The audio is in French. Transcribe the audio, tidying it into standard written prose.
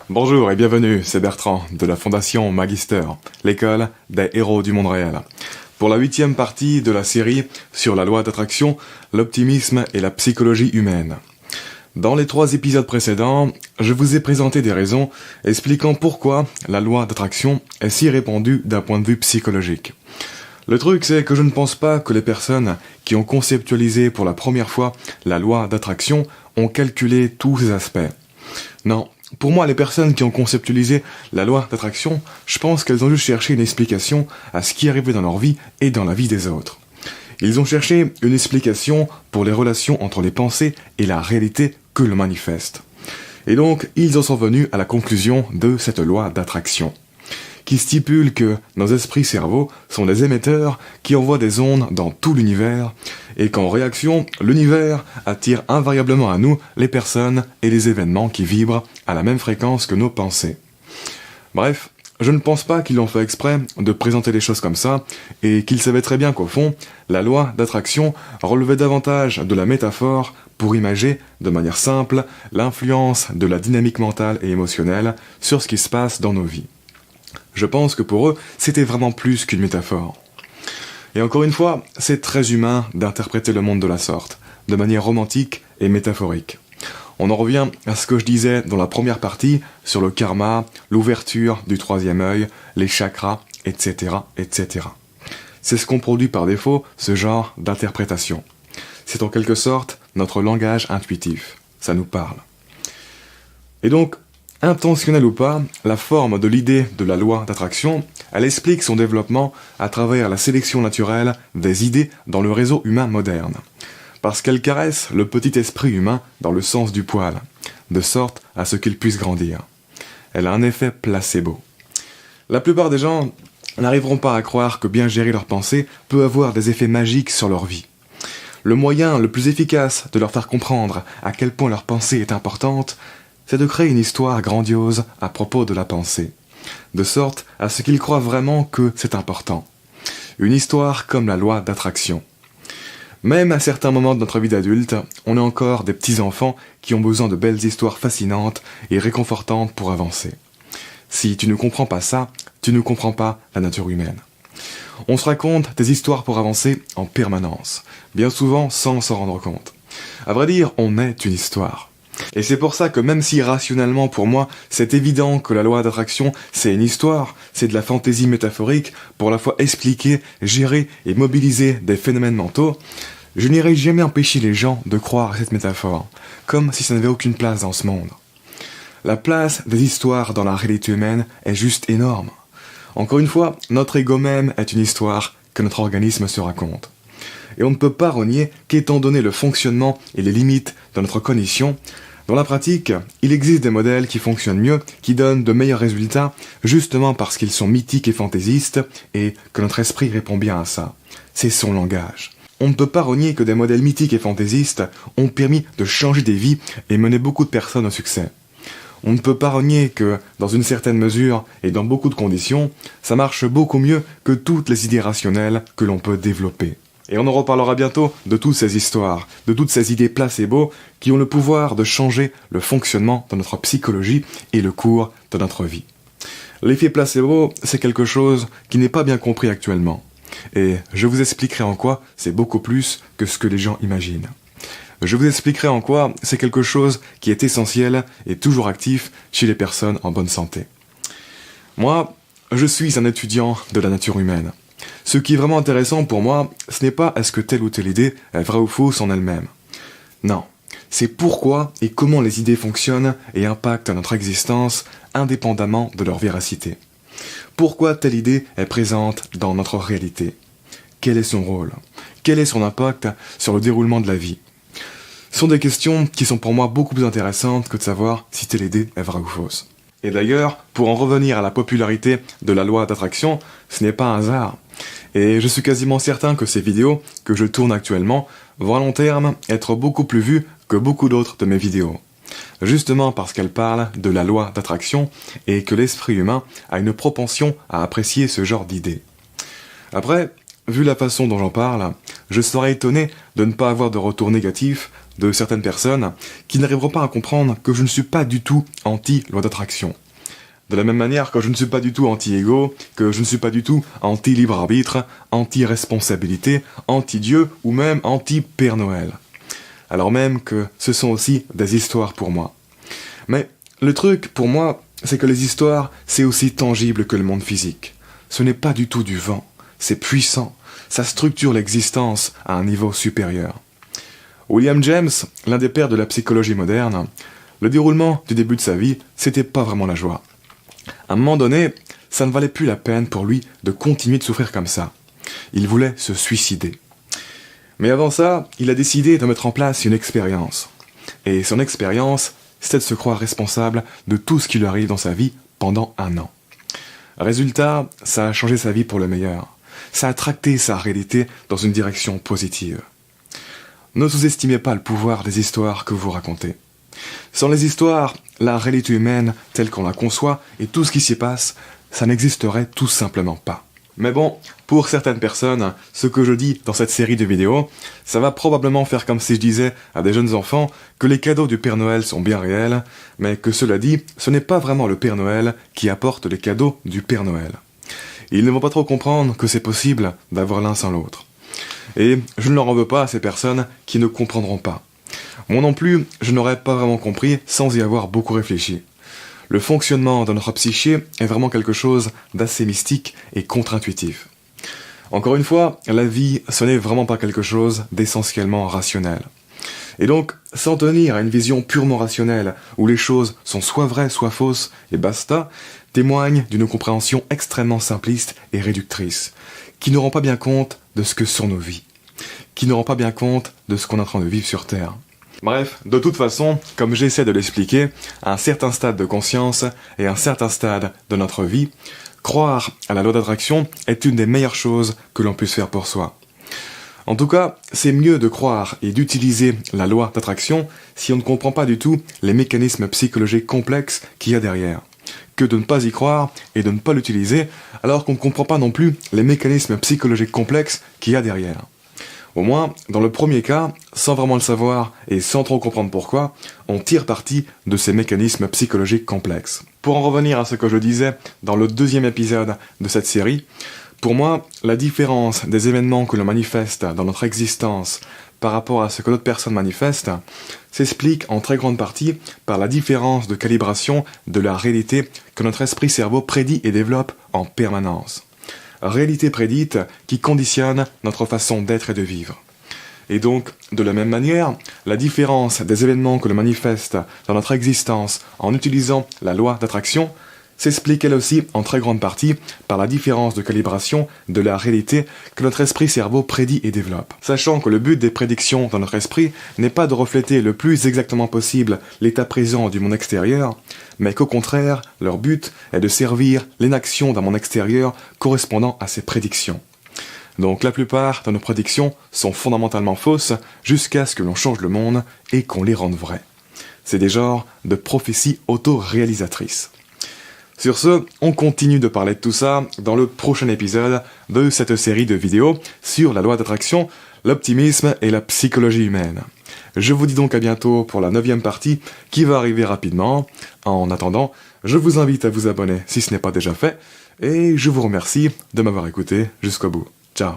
Bonjour et bienvenue, c'est Bertrand de la Fondation Magister, l'école des héros du monde réel. Pour la 8e partie de la série sur la loi d'attraction, l'optimisme et la psychologie humaine. Dans les 3 épisodes précédents, je vous ai présenté des raisons expliquant pourquoi la loi d'attraction est si répandue d'un point de vue psychologique. Le truc, c'est que je ne pense pas que les personnes qui ont conceptualisé pour la première fois la loi d'attraction ont calculé tous ces aspects. Non, pour moi, les personnes qui ont conceptualisé la loi d'attraction, je pense qu'elles ont juste cherché une explication à ce qui arrivait dans leur vie et dans la vie des autres. Ils ont cherché une explication pour les relations entre les pensées et la réalité que le manifeste. Et donc, ils en sont venus à la conclusion de cette loi d'attraction, qui stipule que nos esprits-cerveaux sont des émetteurs qui envoient des ondes dans tout l'univers, et qu'en réaction, l'univers attire invariablement à nous les personnes et les événements qui vibrent à la même fréquence que nos pensées. Bref, je ne pense pas qu'ils l'ont fait exprès de présenter les choses comme ça, et qu'ils savaient très bien qu'au fond, la loi d'attraction relevait davantage de la métaphore pour imager, de manière simple, l'influence de la dynamique mentale et émotionnelle sur ce qui se passe dans nos vies. Je pense que pour eux, c'était vraiment plus qu'une métaphore. Et encore une fois, c'est très humain d'interpréter le monde de la sorte, de manière romantique et métaphorique. On en revient à ce que je disais dans la première partie sur le karma, l'ouverture du 3e œil, les chakras, etc., etc. C'est ce qu'on produit par défaut, ce genre d'interprétation. C'est en quelque sorte notre langage intuitif. Ça nous parle. Et donc, intentionnelle ou pas, la forme de l'idée de la loi d'attraction, elle explique son développement à travers la sélection naturelle des idées dans le réseau humain moderne. Parce qu'elle caresse le petit esprit humain dans le sens du poil, de sorte à ce qu'il puisse grandir. Elle a un effet placebo. La plupart des gens n'arriveront pas à croire que bien gérer leurs pensées peut avoir des effets magiques sur leur vie. Le moyen le plus efficace de leur faire comprendre à quel point leur pensée est importante, c'est de créer une histoire grandiose à propos de la pensée, de sorte à ce qu'ils croient vraiment que c'est important. Une histoire comme la loi d'attraction. Même à certains moments de notre vie d'adulte, on est encore des petits-enfants qui ont besoin de belles histoires fascinantes et réconfortantes pour avancer. Si tu ne comprends pas ça, tu ne comprends pas la nature humaine. On se raconte des histoires pour avancer en permanence, bien souvent sans s'en rendre compte. À vrai dire, on est une histoire. Et c'est pour ça que même si rationnellement pour moi c'est évident que la loi d'attraction c'est une histoire, c'est de la fantaisie métaphorique pour à la fois expliquer, gérer et mobiliser des phénomènes mentaux, je n'irai jamais empêcher les gens de croire à cette métaphore, comme si ça n'avait aucune place dans ce monde. La place des histoires dans la réalité humaine est juste énorme. Encore une fois, notre ego même est une histoire que notre organisme se raconte. Et on ne peut pas renier qu'étant donné le fonctionnement et les limites de notre cognition, dans la pratique, il existe des modèles qui fonctionnent mieux, qui donnent de meilleurs résultats, justement parce qu'ils sont mythiques et fantaisistes, et que notre esprit répond bien à ça. C'est son langage. On ne peut pas renier que des modèles mythiques et fantaisistes ont permis de changer des vies et mener beaucoup de personnes au succès. On ne peut pas renier que, dans une certaine mesure et dans beaucoup de conditions, ça marche beaucoup mieux que toutes les idées rationnelles que l'on peut développer. Et on en reparlera bientôt de toutes ces histoires, de toutes ces idées placebo qui ont le pouvoir de changer le fonctionnement de notre psychologie et le cours de notre vie. L'effet placebo, c'est quelque chose qui n'est pas bien compris actuellement. Et je vous expliquerai en quoi c'est beaucoup plus que ce que les gens imaginent. Je vous expliquerai en quoi c'est quelque chose qui est essentiel et toujours actif chez les personnes en bonne santé. Moi, je suis un étudiant de la nature humaine. Ce qui est vraiment intéressant pour moi, ce n'est pas est-ce que telle ou telle idée est vraie ou fausse en elle-même. Non, c'est pourquoi et comment les idées fonctionnent et impactent notre existence indépendamment de leur véracité. Pourquoi telle idée est présente dans notre réalité? Quel est son rôle? Quel est son impact sur le déroulement de la vie? Ce sont des questions qui sont pour moi beaucoup plus intéressantes que de savoir si telle idée est vraie ou fausse. Et d'ailleurs, pour en revenir à la popularité de la loi d'attraction, ce n'est pas un hasard. Et je suis quasiment certain que ces vidéos que je tourne actuellement vont à long terme être beaucoup plus vues que beaucoup d'autres de mes vidéos. Justement parce qu'elles parlent de la loi d'attraction et que l'esprit humain a une propension à apprécier ce genre d'idées. Après, vu la façon dont j'en parle, je serais étonné de ne pas avoir de retour négatif de certaines personnes qui n'arriveront pas à comprendre que je ne suis pas du tout anti-loi d'attraction. De la même manière que je ne suis pas du tout anti-ego, que je ne suis pas du tout anti-libre arbitre, anti-responsabilité, anti-Dieu ou même anti-Père Noël. Alors même que ce sont aussi des histoires pour moi. Mais le truc pour moi, c'est que les histoires, c'est aussi tangible que le monde physique. Ce n'est pas du tout du vent, c'est puissant, ça structure l'existence à un niveau supérieur. William James, l'un des pères de la psychologie moderne, le déroulement du début de sa vie, c'était pas vraiment la joie. À un moment donné, ça ne valait plus la peine pour lui de continuer de souffrir comme ça. Il voulait se suicider. Mais avant ça, il a décidé de mettre en place une expérience. Et son expérience, c'était de se croire responsable de tout ce qui lui arrive dans sa vie pendant 1 an. Résultat, ça a changé sa vie pour le meilleur. Ça a tracté sa réalité dans une direction positive. Ne sous-estimez pas le pouvoir des histoires que vous racontez. Sans les histoires, la réalité humaine telle qu'on la conçoit et tout ce qui s'y passe, ça n'existerait tout simplement pas. Mais bon, pour certaines personnes, ce que je dis dans cette série de vidéos, ça va probablement faire comme si je disais à des jeunes enfants que les cadeaux du Père Noël sont bien réels, mais que cela dit, ce n'est pas vraiment le Père Noël qui apporte les cadeaux du Père Noël. Ils ne vont pas trop comprendre que c'est possible d'avoir l'un sans l'autre. Et je ne leur en veux pas à ces personnes qui ne comprendront pas. Moi non plus, je n'aurais pas vraiment compris sans y avoir beaucoup réfléchi. Le fonctionnement de notre psyché est vraiment quelque chose d'assez mystique et contre-intuitif. Encore une fois, la vie, ce n'est vraiment pas quelque chose d'essentiellement rationnel. Et donc, s'en tenir à une vision purement rationnelle, où les choses sont soit vraies, soit fausses, et basta, témoigne d'une compréhension extrêmement simpliste et réductrice, qui ne rend pas bien compte de ce que sont nos vies, qui ne rend pas bien compte de ce qu'on est en train de vivre sur Terre. Bref, de toute façon, comme j'essaie de l'expliquer, à un certain stade de conscience et à un certain stade de notre vie, croire à la loi d'attraction est une des meilleures choses que l'on puisse faire pour soi. En tout cas, c'est mieux de croire et d'utiliser la loi d'attraction si on ne comprend pas du tout les mécanismes psychologiques complexes qu'il y a derrière, que de ne pas y croire et de ne pas l'utiliser alors qu'on ne comprend pas non plus les mécanismes psychologiques complexes qu'il y a derrière. Au moins, dans le premier cas, sans vraiment le savoir et sans trop comprendre pourquoi, on tire parti de ces mécanismes psychologiques complexes. Pour en revenir à ce que je disais dans le 2e épisode de cette série, pour moi, la différence des événements que l'on manifeste dans notre existence par rapport à ce que d'autres personnes manifestent s'explique en très grande partie par la différence de calibration de la réalité que notre esprit-cerveau prédit et développe en permanence. Réalité prédite qui conditionne notre façon d'être et de vivre. Et donc, de la même manière, la différence des événements que l'on manifeste dans notre existence en utilisant la loi d'attraction s'explique elle aussi en très grande partie par la différence de calibration de la réalité que notre esprit-cerveau prédit et développe. Sachant que le but des prédictions dans notre esprit n'est pas de refléter le plus exactement possible l'état présent du monde extérieur, mais qu'au contraire, leur but est de servir l'inaction d'un monde extérieur correspondant à ces prédictions. Donc la plupart de nos prédictions sont fondamentalement fausses jusqu'à ce que l'on change le monde et qu'on les rende vraies. C'est des genres de prophéties auto-réalisatrices. Sur ce, on continue de parler de tout ça dans le prochain épisode de cette série de vidéos sur la loi d'attraction, l'optimisme et la psychologie humaine. Je vous dis donc à bientôt pour la 9e partie qui va arriver rapidement. En attendant, je vous invite à vous abonner si ce n'est pas déjà fait et je vous remercie de m'avoir écouté jusqu'au bout. Ciao.